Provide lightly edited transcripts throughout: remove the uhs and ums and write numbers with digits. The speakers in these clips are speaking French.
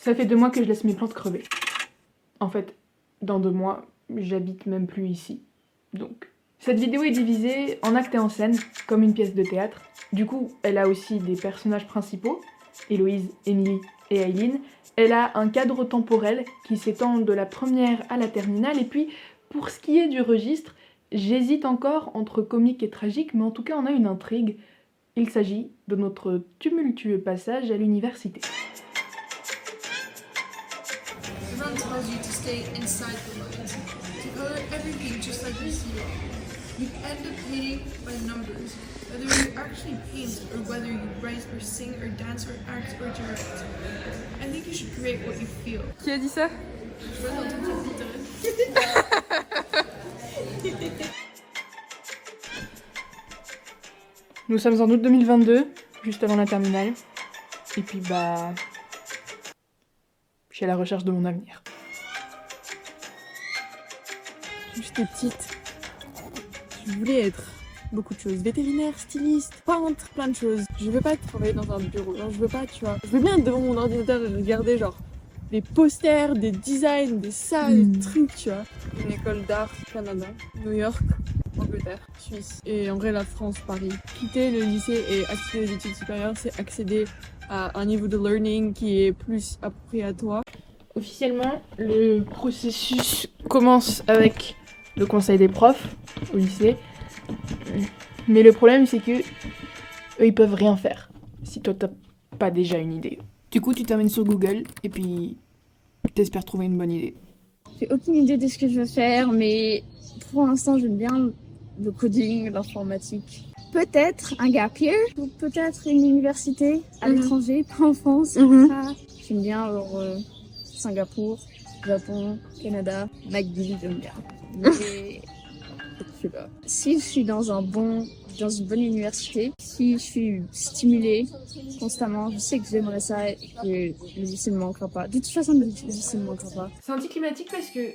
Ça fait 2 mois que je laisse mes plantes crever. En fait, dans 2 mois, j'habite même plus ici. Donc, cette vidéo est divisée en actes et en scènes, comme une pièce de théâtre. Du coup, elle a aussi des personnages principaux, Héloïse, Émilie et Aileen. Elle a un cadre temporel qui s'étend de la première à la terminale. Et puis, pour ce qui est du registre, j'hésite encore entre comique et tragique, mais en tout cas, on a une intrigue. Il s'agit de notre tumultueux passage à l'université. Everyone tells you to stay inside the lines, to color everything just like you see it. You end up painting by numbers, whether you actually paint or whether you write or sing or dance or act or direct. I think you should create what you feel. Qui a dit ça? Je vois dans ton Twitter. Nous sommes en août 2022, juste avant la terminale. Et puis je suis à la recherche de mon avenir. Quand j'étais petite, je voulais être beaucoup de choses. Vétérinaire, styliste, peintre, plein de choses. Je veux pas travailler dans un bureau, genre, je veux pas, tu vois. Je veux bien être devant mon ordinateur et regarder genre des posters, des designs, des salles, des trucs, tu vois. Une école d'art, Canada, New York, Angleterre, Suisse et en vrai la France, Paris. Quitter le lycée et accéder aux études supérieures, c'est accéder à un niveau de learning qui est plus approprié à toi. Officiellement, le processus commence avec le conseil des profs au lycée. Mais le problème, c'est que eux, ils peuvent rien faire si toi, t'as pas déjà une idée. Du coup, tu t'amènes sur Google et puis t'espères trouver une bonne idée. J'ai aucune idée de ce que je veux faire, mais pour l'instant, j'aime bien le coding, l'informatique. Peut-être un gap year, ou peut-être une université à l'étranger, pas en France. Ça, j'aime bien Singapour, Japon, Canada, McGill, j'aime bien. Mais je sais pas. Si je suis dans une bonne université, si je suis stimulée constamment, je sais que j'aimerais ça et que le lycée ne manquera pas. De toute façon, le lycée ne manquera pas. C'est anticlimatique parce que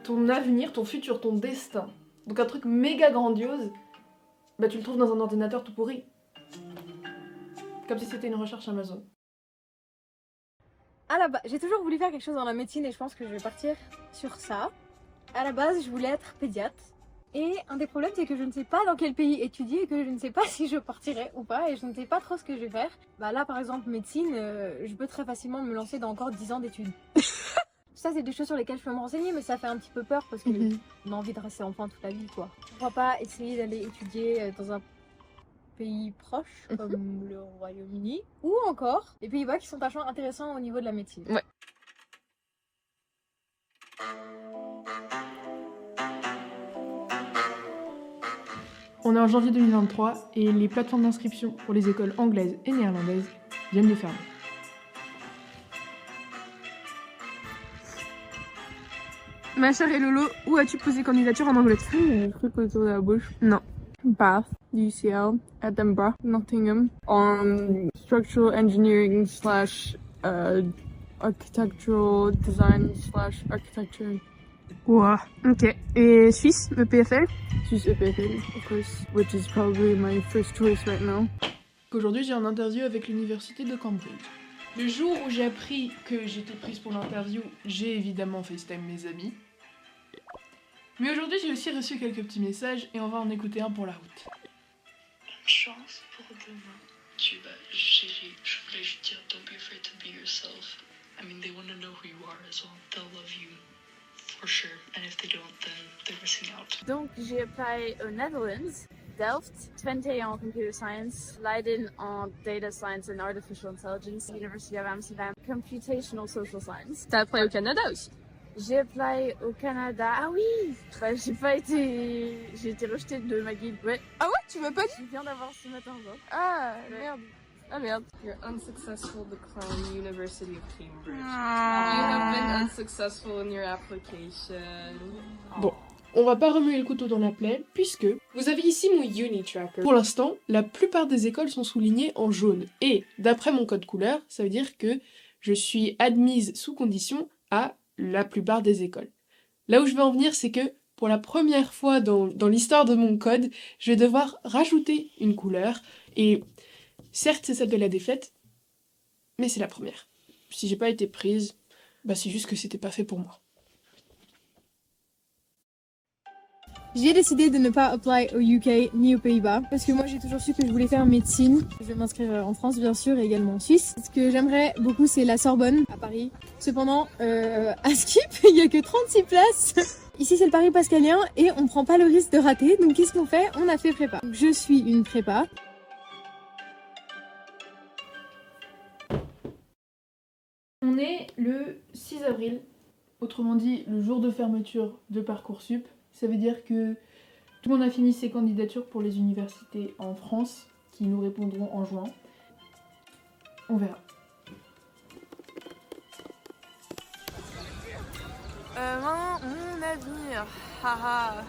ton avenir, ton futur, ton destin, donc un truc méga grandiose, bah tu le trouves dans un ordinateur tout pourri. Comme si c'était une recherche Amazon. À la base, j'ai toujours voulu faire quelque chose dans la médecine et je pense que je vais partir sur ça. À la base, je voulais être pédiatre. Et un des problèmes, c'est que je ne sais pas dans quel pays étudier et que je ne sais pas si je partirai ou pas et je ne sais pas trop ce que je vais faire. Bah là, par exemple, médecine, je peux très facilement me lancer dans encore 10 ans d'études. Ça, c'est des choses sur lesquelles je peux me renseigner, mais ça fait un petit peu peur parce que on a envie de rester enfant toute la vie, quoi. Pourquoi pas essayer d'aller étudier dans un pays proche comme le Royaume-Uni ou encore les Pays-Bas qui sont vachement intéressants au niveau de la médecine. Ouais. On est en janvier 2023 et les plateformes d'inscription pour les écoles anglaises et néerlandaises viennent de fermer. Ma chère Elolo, où as-tu posé candidature en Angleterre? J'ai cru autour de la bouche. Non. Bath, UCL, Edinburgh, Nottingham, en structural engineering / architectural design / architecture. Wow. Ok. Et Suisse, EPFL? Suisse EPFL, of course, which is probably my first choice right now. Aujourd'hui, j'ai un interview avec l'université de Cambridge. Le jour où j'ai appris que j'étais prise pour l'interview, j'ai évidemment FaceTime mes amis. Mais aujourd'hui, j'ai aussi reçu quelques petits messages et on va en écouter un pour la route. Bonne chance pour demain. Tu vas gérer. Je voulais juste dire, don't be afraid to be yourself. I mean, they want to know who you are as well. They'll love you for sure. And if they don't, then they're missing out. Donc, j'ai appelé aux Netherlands, Delft, Twente en Computer Science, Leiden en Data Science and Artificial Intelligence, University of Amsterdam, Computational Social Science. T'as appris au Canada aussi? J'ai appelé au Canada. Ah oui, bah, j'ai été rejetée de McGill. Ouais. Ah ouais, tu m'as pas dit? Je viens d'avoir ce matin. Genre. Ah merde. Ah merde. You're unsuccessful to decline University of Cambridge. Ah. You have been unsuccessful in your application. Bon, on va pas remuer le couteau dans la plaie, puisque vous avez ici mon Unitracker. Pour l'instant, la plupart des écoles sont soulignées en jaune. Et d'après mon code couleur, ça veut dire que je suis admise sous condition à la plupart des écoles. Là où je veux en venir, c'est que pour la première fois dans l'histoire de mon code, je vais devoir rajouter une couleur. Et certes, c'est celle de la défaite, mais c'est la première. si j'ai pas été prise, bah c'est juste que c'était pas fait pour moi. J'ai décidé de ne pas apply au UK ni aux Pays-Bas parce que moi j'ai toujours su que je voulais faire médecine. Je vais m'inscrire en France bien sûr et également en Suisse. Ce que j'aimerais beaucoup c'est la Sorbonne à Paris. Cependant, à Skip, il y a que 36 places. Ici c'est le Paris Pascalien et on prend pas le risque de rater. Donc qu'est-ce qu'on fait? On a fait prépa. Donc, je suis une prépa. On est le 6 avril, autrement dit le jour de fermeture de Parcoursup. Ça veut dire que tout le monde a fini ses candidatures pour les universités en France qui nous répondront en juin. On verra. Maintenant, mon avenir. Haha.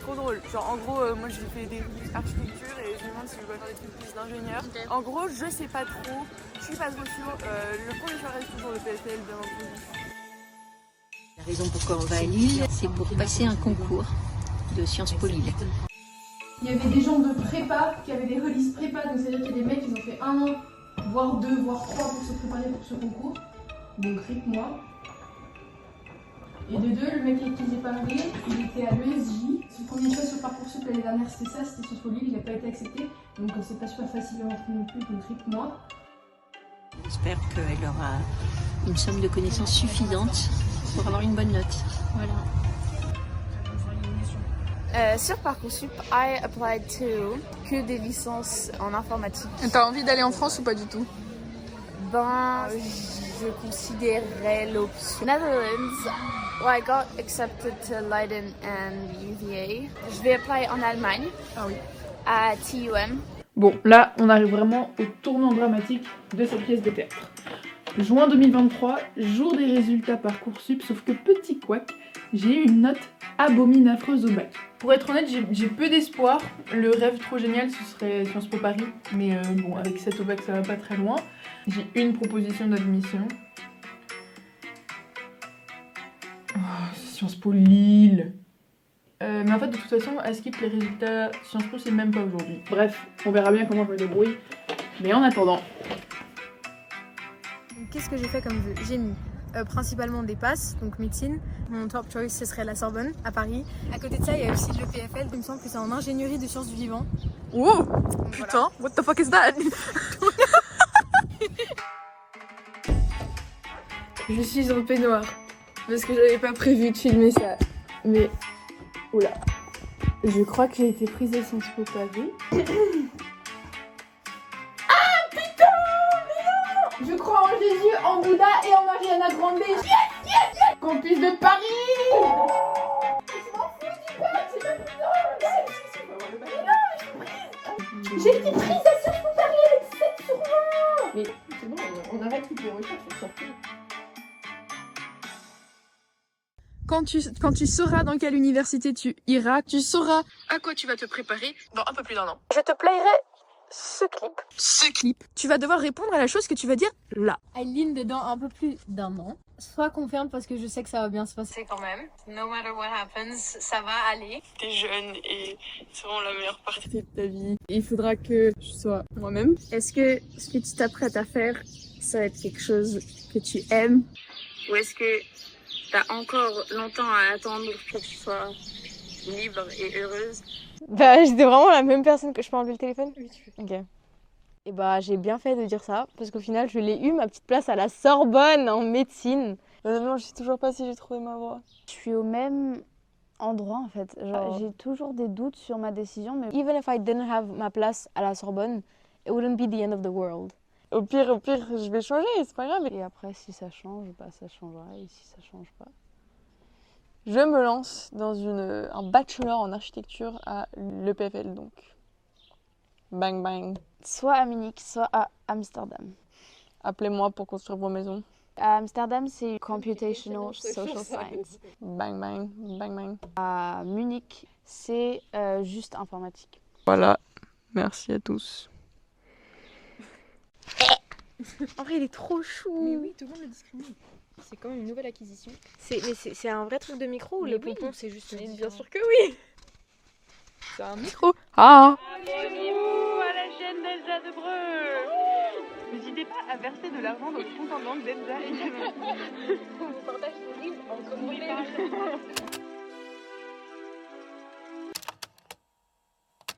Trop drôle. Genre en gros, moi j'ai fait des architecture et je me demande si je vais faire des trucs plus d'ingénieur. Okay. En gros, je sais pas trop. Je suis pas trop sûre. Le premier choix reste toujours le PFL, bien entendu. La raison pourquoi on va à Lille, c'est pour passer un concours de Sciences Po Lille. Il y avait des gens de prépa qui avaient des releases prépa, donc c'est-à-dire qu'il y a des mecs qui ont fait 1 an, voire 2, voire 3 pour se préparer pour ce concours. Donc RIP-moi. Et de 2, le mec avec qui j'ai parlé, il était à l'ESJ. Son premier choix sur Parcoursup l'année dernière c'était ça, c'était Sciences Po Lille, il n'a pas été accepté. Donc c'est pas super facile à rentrer non plus, donc RIP-moi. J'espère qu'elle aura une somme de connaissances suffisante pour avoir une bonne note. Voilà. Sur Parcoursup, I applied to que des licences en informatique. T'as envie d'aller en France ou pas du tout? Ben, je considérerais l'option Netherlands. Well, I got accepted to Leiden and UVA. Je vais apply en Allemagne. Ah oui. À TUM. Bon, là, on arrive vraiment au tournant dramatique de cette pièce de théâtre. Juin 2023, jour des résultats Parcoursup, sauf que petit couac, j'ai eu une note abominaffreuse au bac. Pour être honnête, j'ai peu d'espoir. Le rêve trop génial, ce serait Sciences Po Paris, mais bon, avec 7 au bac, ça va pas très loin. J'ai une proposition d'admission. Oh, Sciences Po Lille. Mais en fait, de toute façon, à Skip, les résultats Sciences Po, c'est même pas aujourd'hui. Bref, on verra bien comment je me débrouille. Mais en attendant... Qu'est-ce que j'ai fait comme vœu? J'ai mis principalement des passes, donc médecine. Mon top choice ce serait la Sorbonne à Paris. À côté de ça, il y a aussi le PFL, il me semble que c'est en ingénierie de sciences du vivant. Wow! Donc, putain, what the fuck is that? Je suis en peignoir parce que j'avais pas prévu de filmer ça. Mais oula, je crois que j'ai été prise à Sciences Po Paris. Ah putain, mais non! Je crois en Jésus, en Bouddha et en Ariana Grande. Yes, yes, yes! Campus de Paris. Je m'en fous du bac, c'est pas plus non. J'ai été prise à Sciences Po Paris avec 7 sur 20. Mais c'est bon, on arrête toutes les recherches sur ça. Quand tu sauras dans quelle université tu iras, tu sauras à quoi tu vas te préparer dans un peu plus d'1 an. Je te playerai ce clip. Tu vas devoir répondre à la chose que tu vas dire là. Aileen dedans un peu plus d'1 an. Sois confiante parce que je sais que ça va bien se passer quand même. No matter what happens, ça va aller. T'es jeune et c'est vraiment la meilleure partie de ta vie. Il faudra que je sois moi-même. Est-ce que ce que tu t'apprêtes à faire, ça va être quelque chose que tu aimes? Ou est-ce que t'as encore longtemps à attendre que tu sois libre et heureuse? Bah, j'étais vraiment la même personne que je peux enlever le téléphone? Oui, tu peux. Ok. Et bah, j'ai bien fait de dire ça, parce qu'au final, je l'ai eu, ma petite place à la Sorbonne, en médecine. Honnêtement, je sais toujours pas si j'ai trouvé ma voie. Je suis au même endroit, en fait. Genre, j'ai toujours des doutes sur ma décision, mais even if I didn't have ma place à la Sorbonne, it wouldn't be the end of the world. Au pire, je vais changer, c'est pas grave. Et après, si ça change, bah, ça changera, et si ça change pas... Je me lance dans un bachelor en architecture à l'EPFL, donc. Bang bang. Soit à Munich, soit à Amsterdam. Appelez-moi pour construire vos maisons. À Amsterdam, c'est Computational Social Science. Bang bang, bang bang. À Munich, c'est juste informatique. Voilà, merci à tous. En vrai, il est trop chou. Mais oui, tout le monde le discrimine. C'est quand même une nouvelle acquisition. C'est un vrai truc de micro ou mais le oui. pompon c'est juste Bien sûr que oui. C'est un micro. Ah. Abonnez-vous à la chaîne d'Elsa Debreu. N'hésitez pas à verser de l'argent dans le compte en banque d'Elsa également. On partage nos livres en commentaire.